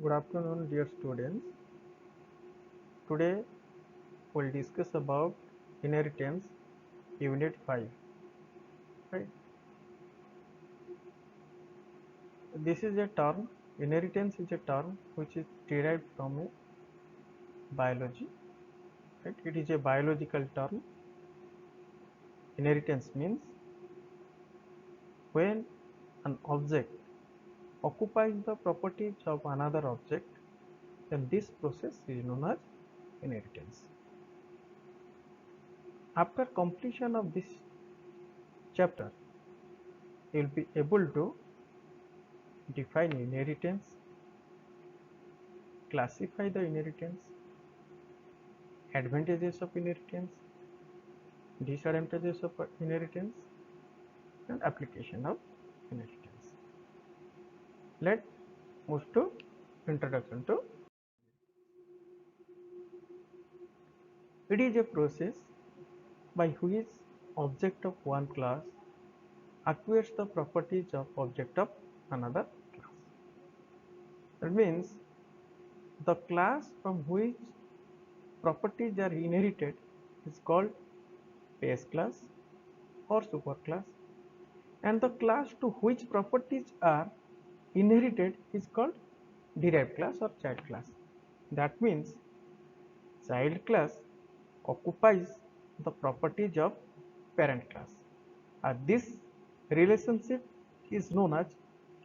Good afternoon, dear students. Today we'll discuss about inheritance, Unit 5. Right? This is a term. Inheritance is a term which is derived from a biology. Right? It is a biological term. Inheritance means when an object occupies the properties of another object, then this process is known as inheritance. After completion of this chapter, you will be able to define inheritance, classify the inheritance, advantages of inheritance, disadvantages of inheritance, and application of inheritance. Let's move to introduction to. It is a process by which object of one class acquires the properties of object of another class. That means the class from which properties are inherited is called base class or superclass, and the class to which properties are inherited is called derived class or child class. That means child class occupies the properties of parent class. This relationship is known as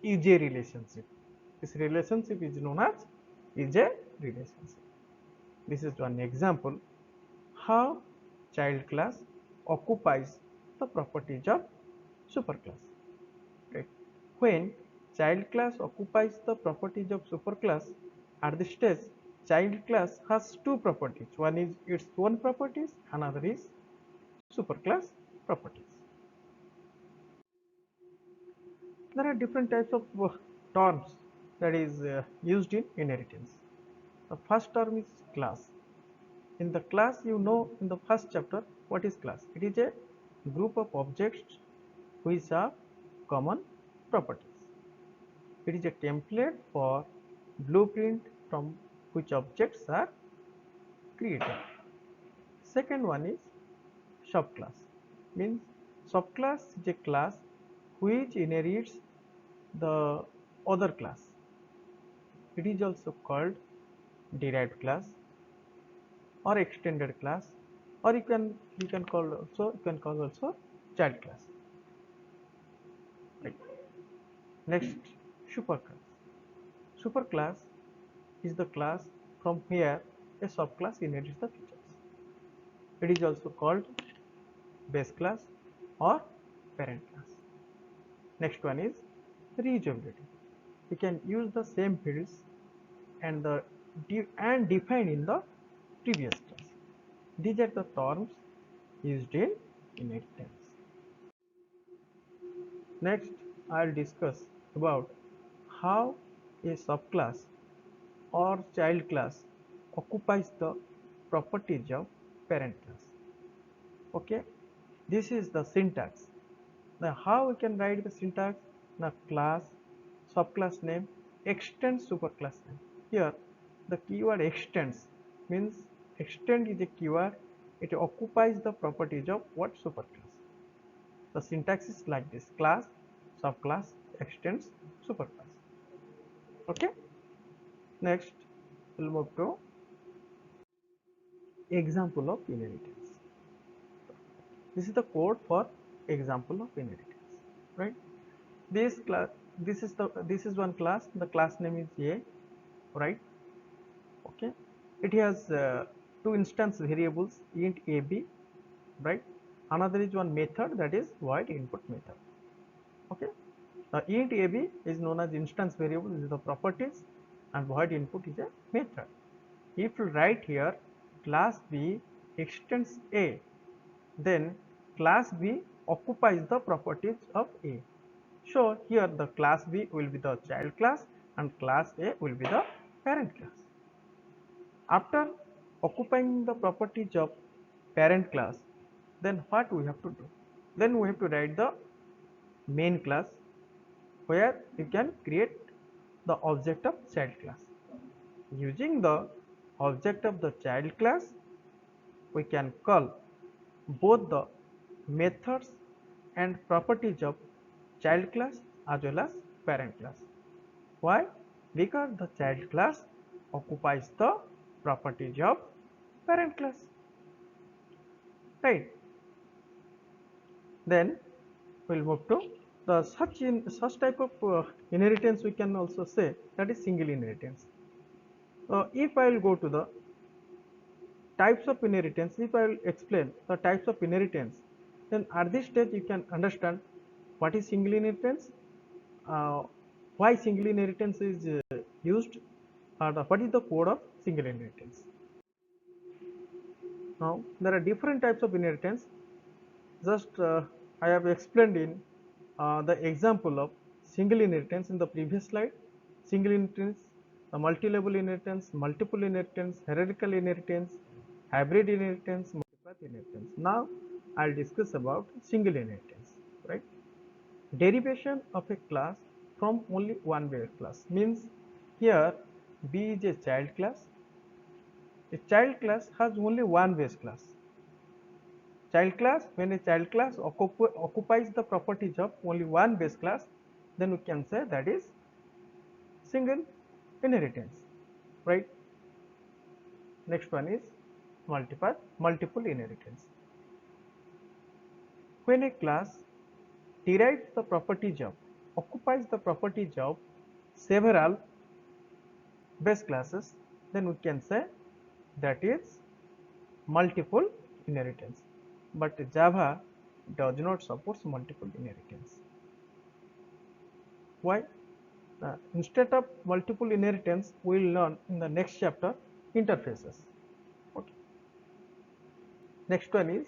EJ relationship. This relationship is known as EJ relationship. This is one example how child class occupies the properties of superclass. Right? When child class occupies the properties of superclass, at this stage child class has two properties. One is its own properties, another is superclass properties. There are different types of terms that is used in inheritance. The first term is class. In the class, you know, in the first chapter, what is class? It is a group of objects which have common properties. It is a template for blueprint from which objects are created. Second one is subclass. Means subclass is a class which inherits the other class. It is also called derived class or extended class, or you can call also child class. Right. Next, superclass. Superclass is the class from where a subclass inherits the features. It is also called base class or parent class. Next one is reusability. We can use the same fields and define in the previous class. These are the terms used in inheritance. Next, I'll discuss about how a subclass or child class occupies the properties of parent class. Okay, this is the syntax. Now, how we can write the syntax? Now, class, subclass name, extends superclass name. Here, the keyword extends means extend is a keyword. It occupies the properties of what superclass. The syntax is like this: class, subclass, extends, superclass. Okay. Next, we'll move to example of inheritance. This is the code for example of inheritance, right? This class, this is one class. The class name is A, right? Okay. It has two instance variables int AB, right? Another is one method, that is void input method. Okay. Now int AB is known as instance variable. This is the properties, and void input is a method. If you write here class B extends A, then class B occupies the properties of A. So here the class B will be the child class and class A will be the parent class. After occupying the properties of parent class, then what we have to do? Then we have to write the main class where you can create the object of child class. Using the object of the child class, we can call both the methods and properties of child class as well as parent class. Why? Because the child class occupies the properties of parent class, right? Then we'll move to the such type of inheritance we can also say that is single inheritance. If I will go to the types of inheritance, if I will explain the types of inheritance, then at this stage you can understand what is single inheritance, uh, why single inheritance is used, or what is the code of single inheritance. Now there are different types of inheritance. Just I have explained in the example of single inheritance in the previous slide. Single inheritance, the multi-level inheritance, multiple inheritance, hierarchical inheritance, hybrid inheritance, multipath inheritance. Now I'll discuss about single inheritance, right? Derivation of a class from only one base class means here B is a child class. A child class has only one base class. Child class, when a child class occupies the properties of only one base class, then we can say that is single inheritance, right? Next one is multiple inheritance. When a class derives the properties of, occupies the properties of several base classes, then we can say that is multiple inheritance. But Java does not support multiple inheritance. Why? Instead of multiple inheritance, we will learn in the next chapter interfaces. Okay. Next one is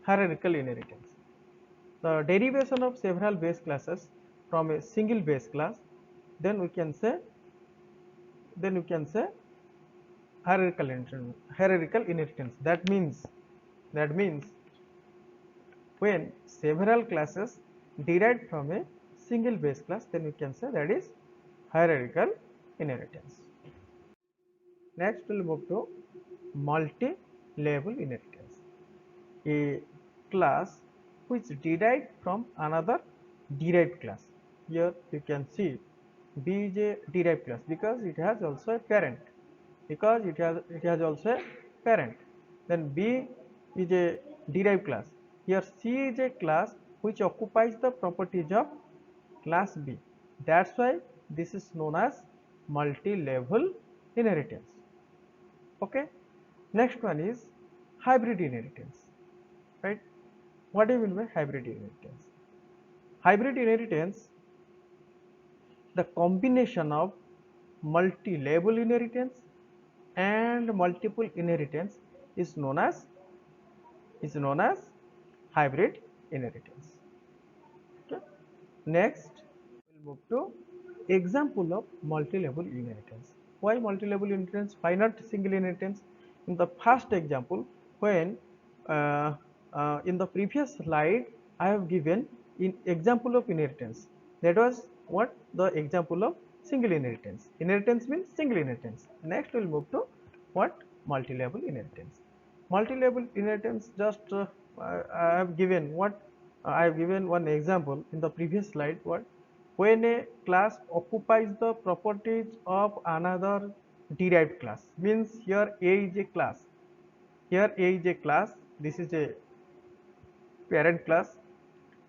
hierarchical inheritance. The derivation of several base classes from a single base class, then we can say hierarchical inheritance. That means when several classes derived from a single base class, then we can say that is hierarchical inheritance. Next we'll move to multi-level inheritance. A class which derived from another derived class. Here you can see B is a derived class because it has also a parent. It has also a parent. Then B is a derived class. Here C is a class which occupies the properties of class B. That's why this is known as multi-level inheritance. Okay. Next one is hybrid inheritance, right? What do you mean by hybrid inheritance? Hybrid inheritance, the combination of multi-level inheritance and multiple inheritance is known as hybrid inheritance. Okay. Next, we'll move to example of multi-level inheritance. Why multi-level inheritance? Why not single inheritance? In the first example, when uh, in the previous slide, I have given in example of inheritance. That was what the example of single inheritance. Inheritance means single inheritance. Next, we'll move to what multi-level inheritance. Multi-level inheritance. Just I have given what I have given one example in the previous slide. What when a class occupies the properties of another derived class, means here A is a class, this is a parent class.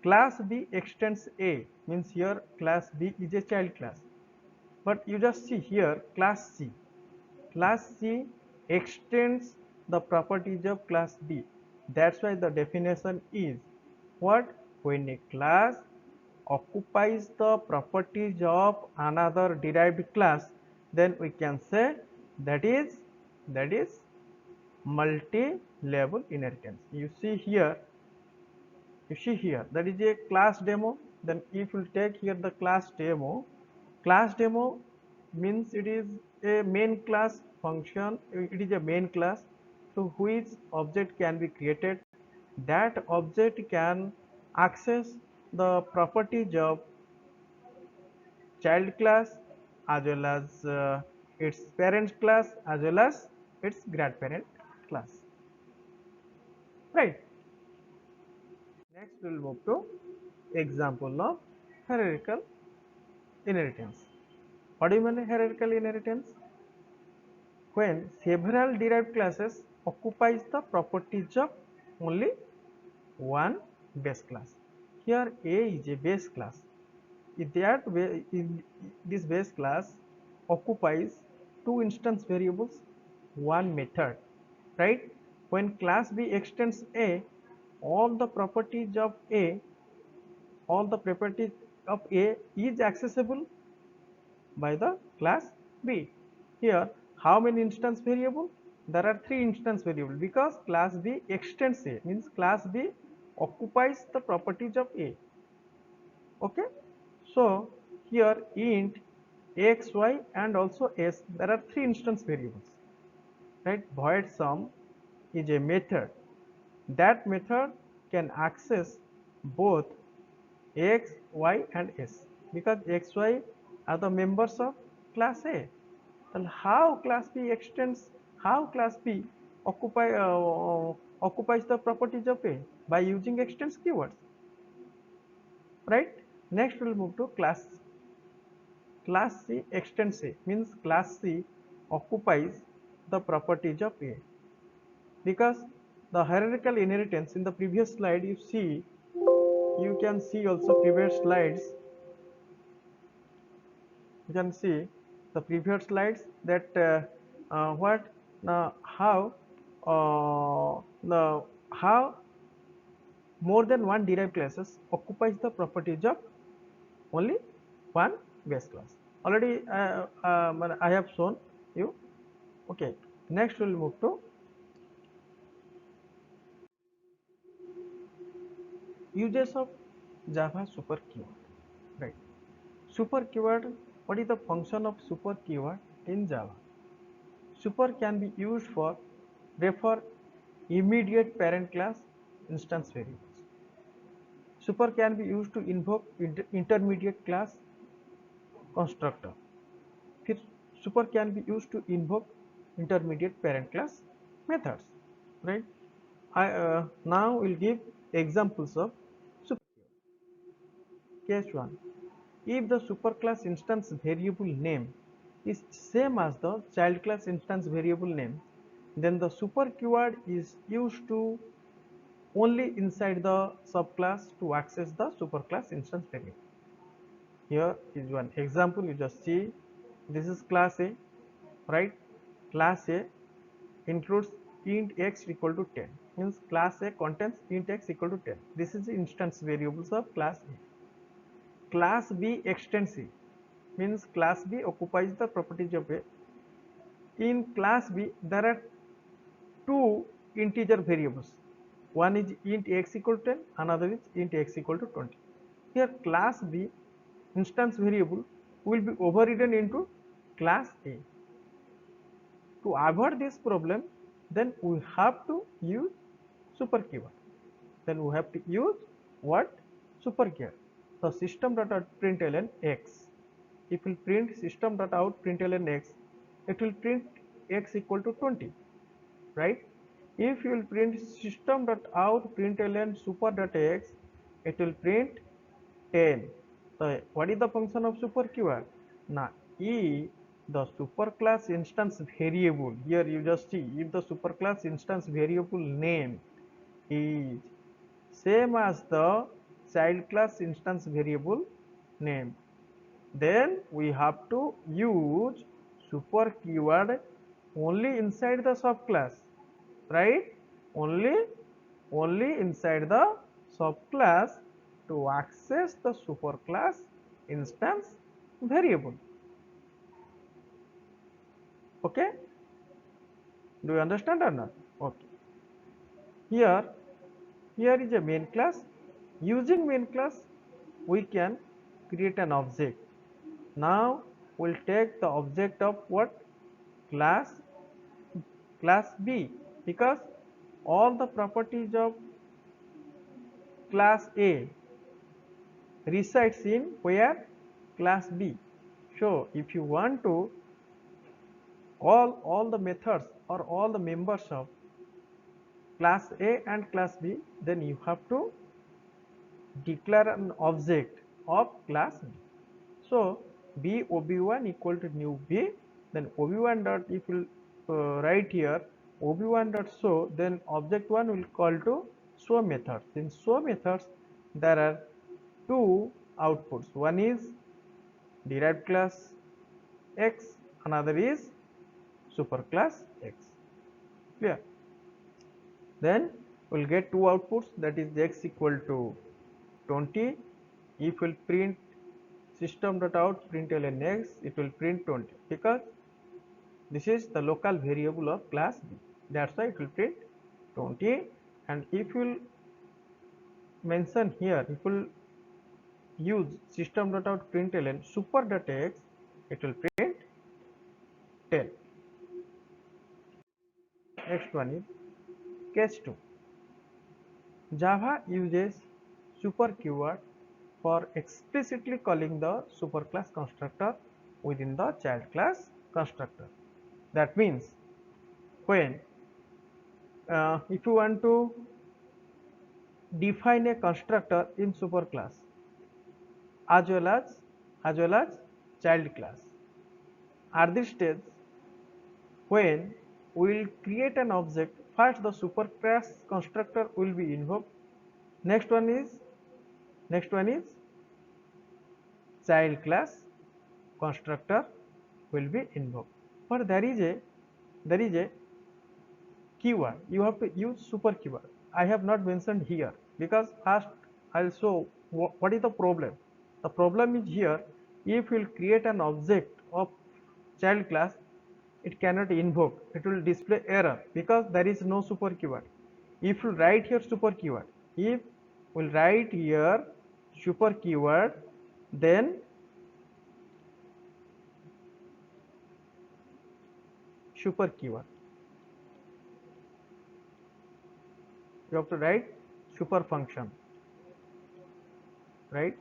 Class B extends A, means here class B is a child class. But you just see here class C extends the properties of class B. That's why the definition is what? When a class occupies the properties of another derived class, then we can say that is multi-level inheritance. You see here that is a class demo. Then if you take here the class demo means it is a main class function, it is a main class through which object can be created. That object can access the properties of child class as well as its parent class as well as its grandparent class, right? Next we will move to example of hierarchical inheritance. What do you mean hierarchical inheritance? When several derived classes occupies the properties of only one base class. Here A is a base class. In that way, in this base class occupies two instance variables, one method, right? When class B extends A, all the properties of A, all the properties of A is accessible by the class B. Here, how many instance variable? There are three instance variable because class B extends A, means class B occupies the properties of A. Okay, so here int x, y and also s, there are three instance variables, right? Void sum is a method. That method can access both x, y and s because x, y are the members of class A. Then how class B extends, how class B occupies the properties of A? By using extends keywords, right? Next we'll move to class C extends A, means class C occupies the properties of A because the hierarchical inheritance in the previous slide you see, you can see also previous slides, you can see the previous slides that what how the how more than one derived classes occupies the properties of only one base class. Already I have shown you. Okay, next we'll move to uses of Java super keyword, right? Super keyword, what is the function of super keyword in Java? Super can be used for refer immediate parent class instance variables. Super can be used to invoke intermediate class constructor. फिर super can be used to invoke intermediate parent class methods, right? I now will give examples of super keyword. Case 1. If the superclass instance variable name is same as the child class instance variable name, then the super keyword is used to only inside the subclass to access the superclass instance variable. Here is one example, you just see, this is class A, right? Class A includes int x equal to 10, means class A contains int x equal to 10. This is the instance variables of class A. Class B extends C, means class B occupies the properties of A. In class B, there are two integer variables. One is int x equal to 10, another is int x equal to 20. Here class B instance variable will be overridden into class A. To avoid this problem, then we have to use super keyword. Then we have to use what? Super keyword. So system.out.println x. If we print system.out.println x, it will print x equal to 20, right? If you will print system.out.println super.x, it will print 10. So what is the function of super keyword? Now if the superclass instance variable, here you just see, if the superclass instance variable name is same as the child class instance variable name, then we have to use super keyword only inside the subclass, right? Only inside the subclass to access the superclass instance variable. Okay, do you understand or not? Okay, here here is a main class. Using main class we can create an object. Now we'll take the object of what? Class B, because all the properties of class A resides in where? Class B. So if you want to all the methods or all the members of class A and class B, then you have to declare an object of class B. So B ob1 equal to new B, then ob1 dot, if you write here ob1 dot show, then object 1 will call to show method. In show methods there are two outputs, one is derived class X, another is superclass X. Clear? Then we'll get two outputs, that is X equal to 20. If we'll print system.out println X, it will print 20 because this is the local variable of class B. That's why it will print 20. And if you will mention here, if you will use system.out println super.x, it will print 10. Next one is case 2. Java uses super keyword for explicitly calling the superclass constructor within the child class constructor. That means when if you want to define a constructor in superclass as well as child class, at this stage when we will create an object, first the superclass constructor will be invoked, next one is child class constructor will be invoked. But there is a keyword, you have to use super keyword. I have not mentioned here because first I'll show what is the problem. The problem is here, if you will create an object of child class, it cannot invoke, it will display error because there is no super keyword. If you write here super keyword, if we'll write here super keyword, then super keyword, you have to write super function, right?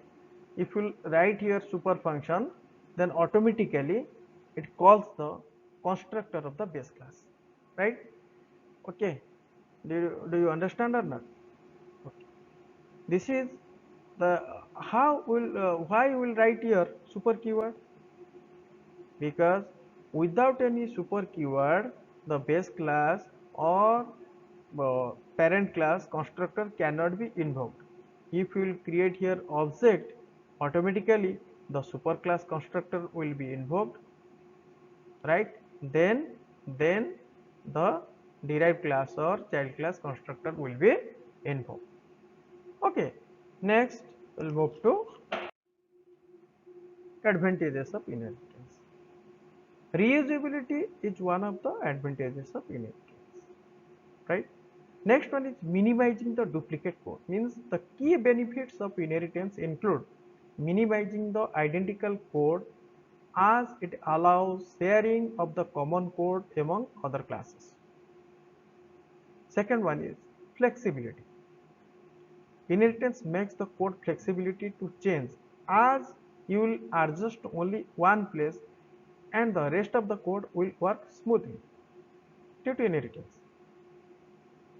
If you write here super function, then automatically it calls the constructor of the base class, right? Okay, do you understand or not? Okay. This is the how will why we will write here super keyword, because without any super keyword the base class or parent class constructor cannot be invoked. If you will create here object, automatically the superclass constructor will be invoked, right? Then the derived class or child class constructor will be invoked. Okay, next we'll move to advantages of inheritance. Reusability is one of the advantages of inheritance, right? Next one is minimizing the duplicate code. Means the key benefits of inheritance include minimizing the identical code as it allows sharing of the common code among other classes. Second one is flexibility. Inheritance makes the code flexibility to change as you will adjust only one place and the rest of the code will work smoothly due to inheritance.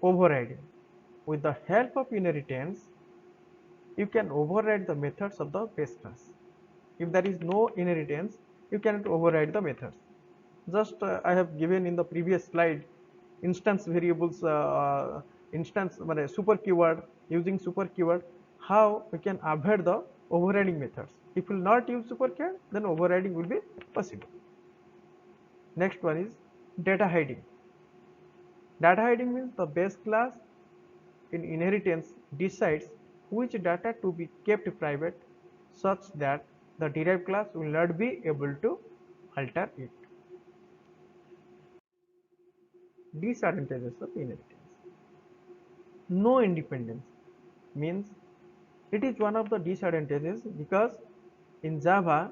Overriding. With the help of inheritance, you can override the methods of the base class. If there is no inheritance, you cannot override the methods. Just I have given in the previous slide instance variables, instance super keyword, using super keyword, how we can avoid the overriding methods. If you will not use super keyword, then overriding will be possible. Next one is data hiding. Data hiding means the base class in inheritance decides which data to be kept private such that the derived class will not be able to alter it. Disadvantages of inheritance. No independence means it is one of the disadvantages, because in Java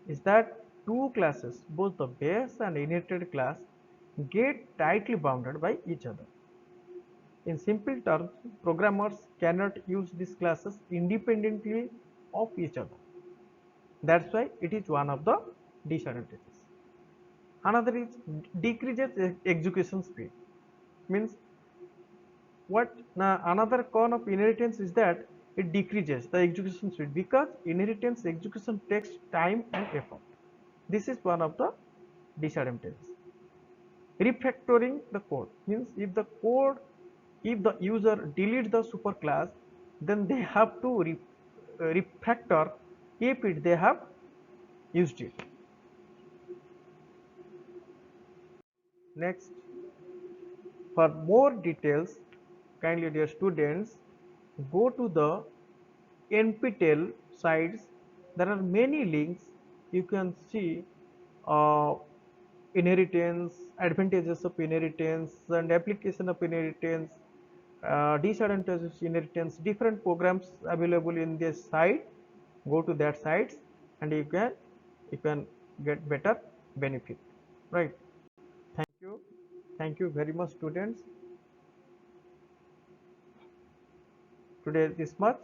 is that two classes, both the base and inherited class, get tightly bounded by each other. In simple terms, programmers cannot use these classes independently of each other. That's why it is one of the disadvantages. Another is decreases execution speed. Means what? Now another con of inheritance is that it decreases the execution speed because inheritance execution takes time and effort. This is one of the disadvantages. Refactoring the code means if the user deletes the superclass, then they have to refactor if they have used it. Next, for more details, kindly dear students, go to the NPTEL sites. There are many links. You can see uh, inheritance, advantages of inheritance, and application of inheritance, disadvantages of inheritance, different programs available in this site. Go to that sites and you can get better benefit. Right. Thank you. Thank you very much, students. Today this much.